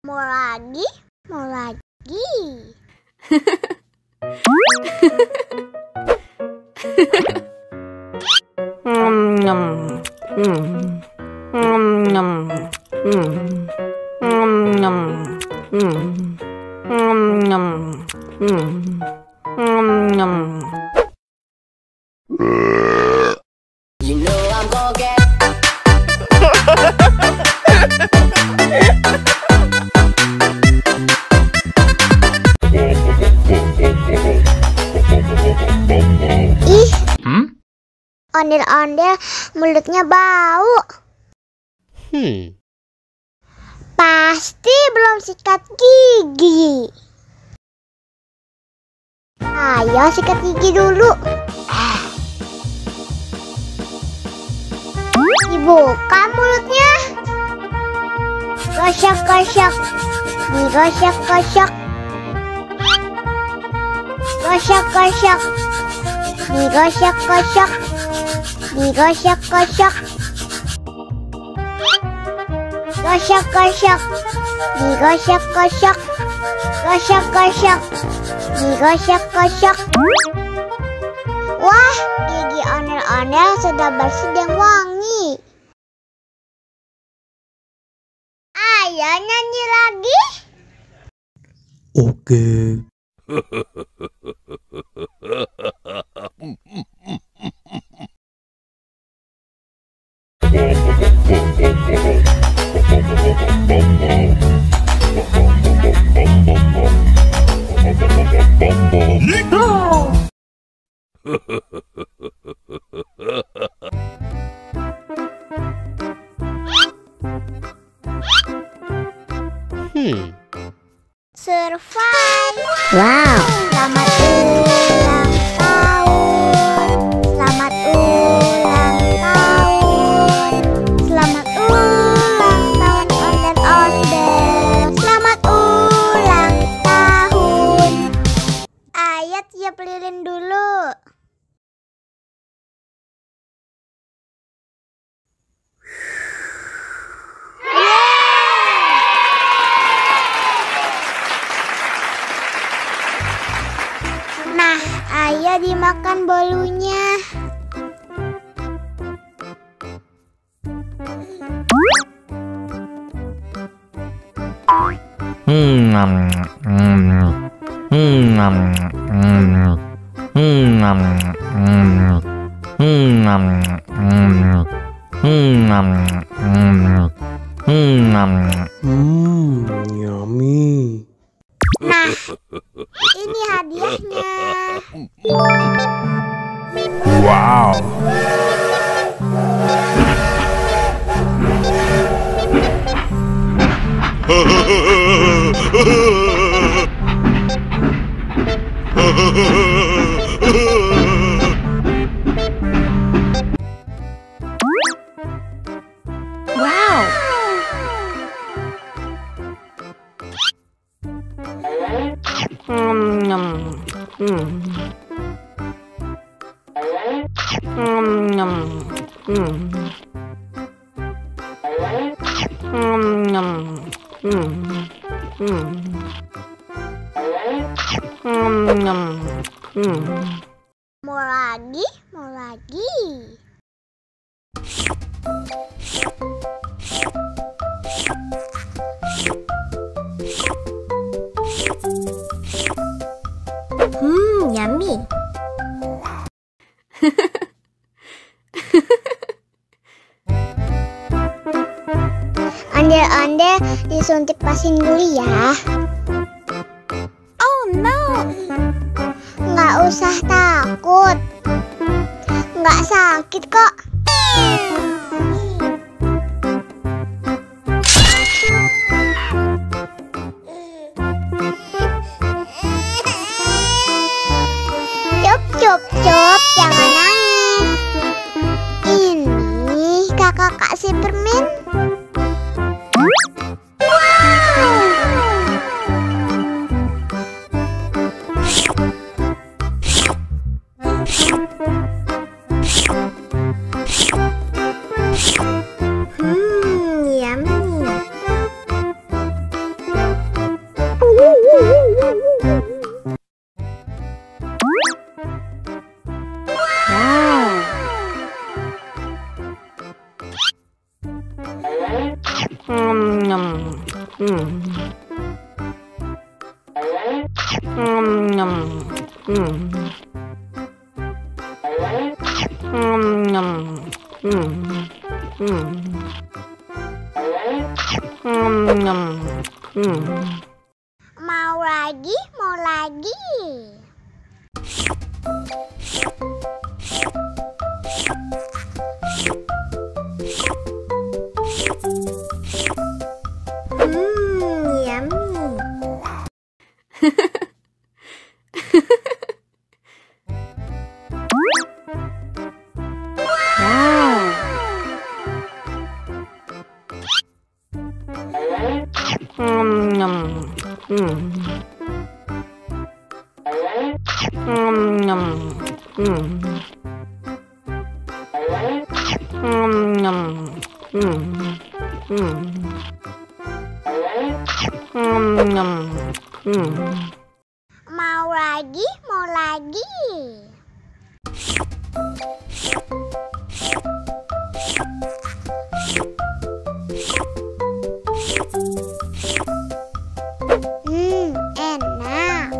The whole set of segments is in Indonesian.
Mau lagi, mau lagi. You know I'm gonna get. Ih, ondel-ondel mulutnya bau. Pasti belum sikat gigi. Ayo sikat gigi dulu. Dibuka mulutnya. Gosok-gosok. Digosok-gosok. Gosok-gosok. Digosok-gosok. Digosok-gosok. Gosok-gosok. Digosok-gosok. Gosok-gosok. Digosok-gosok. Wah, gigi ondel-ondel sudah bersih dan wangi. Ayo nyanyi lagi. Oke. Survive. Wow. Selamat ulang tahun. Selamat ulang tahun. Selamat ulang tahun ondel-ondel. Selamat ulang tahun. Ayo tiup lilin dulu. Nah, ayo dimakan bolunya. Yummy. Nah, ini hadiahnya. Wow. Wow. Mau lagi, mau lagi. Yummy. Ondel-ondel disuntik vaksin dulu ya. Oh no. Nggak usah takut. Nggak sakit kok. Cup, jangan nangis. Ini kakak kasih permen. Mau lagi, mau lagi. Yummy. Mau lagi, mau lagi. Enak.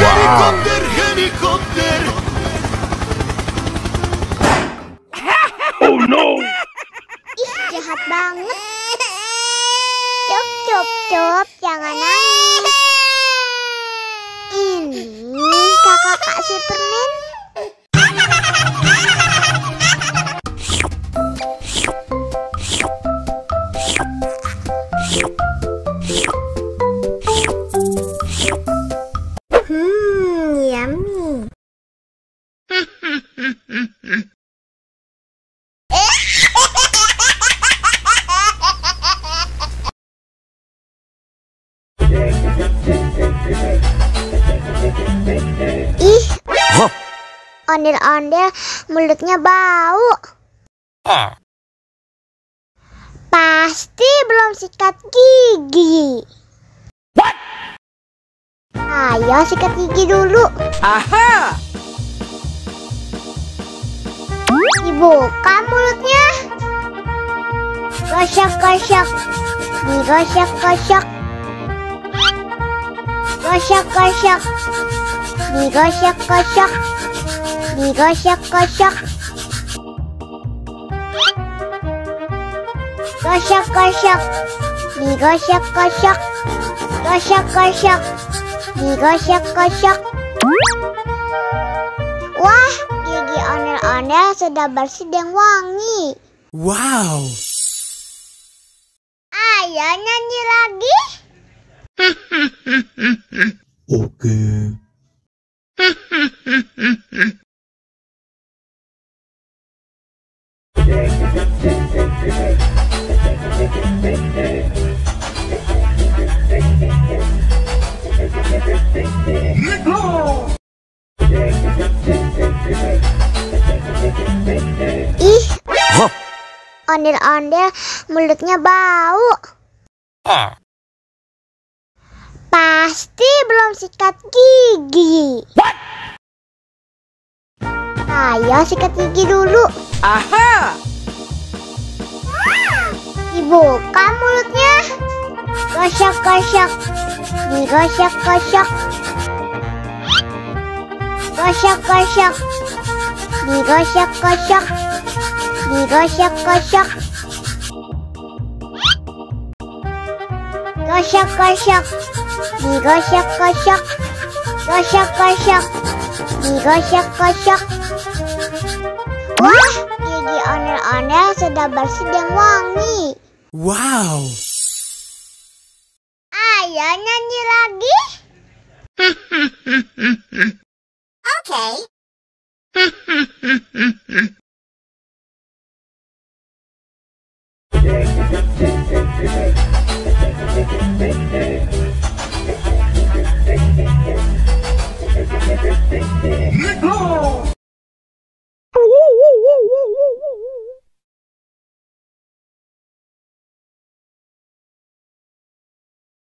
Helikopter, helikopter. Oh no. Ih, jahat banget. Cop, cop, cop, jangan nangis. Ini kakak Kak Superman. Yummy. Ih, ondel-ondel mulutnya bau. Pasti belum sikat gigi. Ayo sikat gigi dulu. Aha! Dibuka mulutnya. Gosok-gosok. Digosok-gosok. Gosok-gosok. Digosok-gosok. Digosok-gosok. Gosok-gosok. Digosok-gosok. Gosok-gosok. Digosok-gosok. Wah, gigi ondel-ondel sudah bersih dan wangi. Wow. Ayo nyanyi lagi. Oke. Ih, ondel-ondel mulutnya bau. Pasti belum sikat gigi. Ayo sikat gigi dulu. Aha! Dibuka mulutnya. Gosok-gosok. Digosok-gosok. Gosok-gosok. Digosok-gosok. Digosok-gosok. Gosok-gosok. Digosok-gosok. Gosok-gosok. Digosok-gosok. Wah, gigi ondel-ondel sudah bersih dan wangi. Wow. Ayo nyanyi lagi. Oke. Nico!